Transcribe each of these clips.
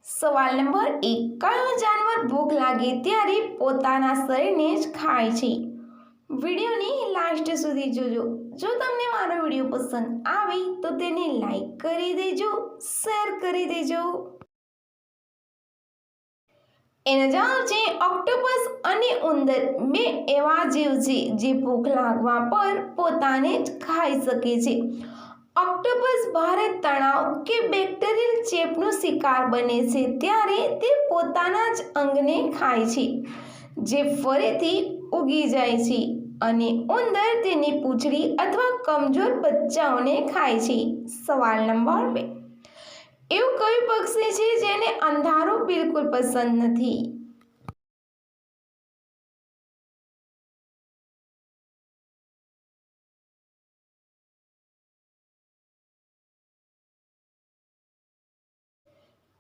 સવાલ નંબર 1, કયો જાનવર ભૂખ લાગે ત્યારે પોતાના શરીરને જ ખાય છે? વિડીયોની લાસ્ટ સુધી જોજો. જો તમને મારો વિડીયો પસંદ આવે તો તેને લાઈક કરી દેજો, શેર કરી દેજો. એનો જવાબ છે ઓક્ટોપસ અને ઉંદર. બે એવા જીવ છે જે ભૂખ લાગવા પર પોતાને જ ખાઈ શકે છે. ઓક્ટોપસ ભારે તણાવ કે બેક્ટેરિયલ ચેપનો શિકાર બને છે ત્યારે તે પોતાના જ અંગને ખાય છે, જે ફરીથી ઉગી જાય છે. અને ઉંદર તેની પૂંછડી અથવા કમજોર બચ્ચાઓને ખાય છે. સવાલ નંબર 2, એવું કયું પક્ષી છે જેને અંધારું બિલકુલ પસંદ નથી?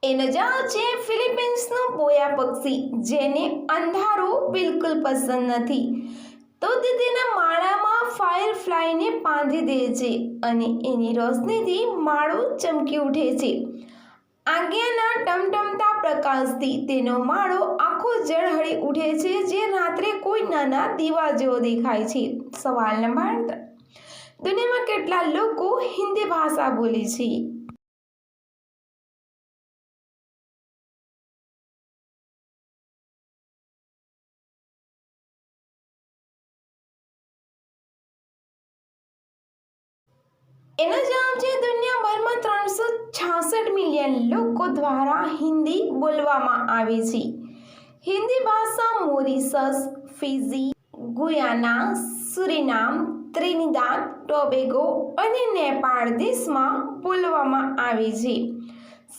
એનો જવાબ છે ફિલિપિન્સનું બોયા પક્ષી, જેને અંધારું બિલકુલ પસંદ નથી. તો તે તેના માળામાં ફાયરફ્લાયને બાંધી દે છે અને એની રોશનીથી માળો ચમકી ઉઠે છે. આજ્ઞાના ટમટમતા પ્રકાશથી તેનો માળો આખો ઝળહળી ઉઠે છે, જે રાત્રે કોઈ નાના દીવા જેવો દેખાય છે. સવાલ નંબર 3, દુનિયામાં કેટલા લોકો હિન્દી ભાષા બોલે છે? એનો જવાબ છે દુનિયાભરમાં 366 મિલિયન લોકો દ્વારા હિન્દી બોલવામાં આવે છે. હિન્દી ભાષા મોરિશસ, ફિજી, ગુયાના, સુરીનામ, ત્રિનિદાદ ટોબેગો અને નેપાળ દેશમાં બોલવામાં આવે છે.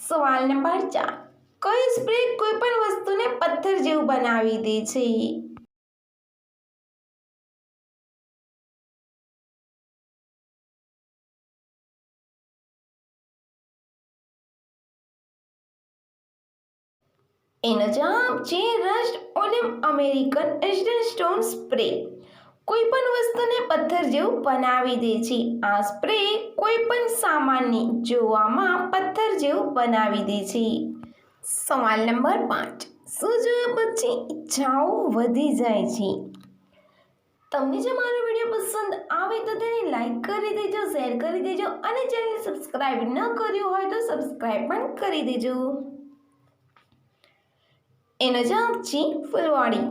સવાલ નંબર 4, કઈ સ્પ્રે કોઈ પણ વસ્તુને પથ્થર જેવું બનાવી દે છે? એનો જવાબ છે રસ્ટ ઓલિમ અમેરિકન સ્ટોન સ્પ્રે. કોઈ પણ વસ્તુને પથ્થર જેવું બનાવી દે છે. આ સ્પ્રે કોઈ પણ સામાનને જોવામાં પથ્થર જેવું બનાવી દે છે. સવાલ નંબર 5, શું જોયા પછી ઈચ્છાઓ વધી જાય છે? તમને જો મારો વિડીયો પસંદ આવે તો તેને લાઈક કરી દેજો, શેર કરી દેજો અને ચેનલ સબસ્ક્રાઇબ ન કર્યું હોય તો સબસ્ક્રાઇબ પણ કરી દેજો. એનો જવાબ છે ફૂલવાડી.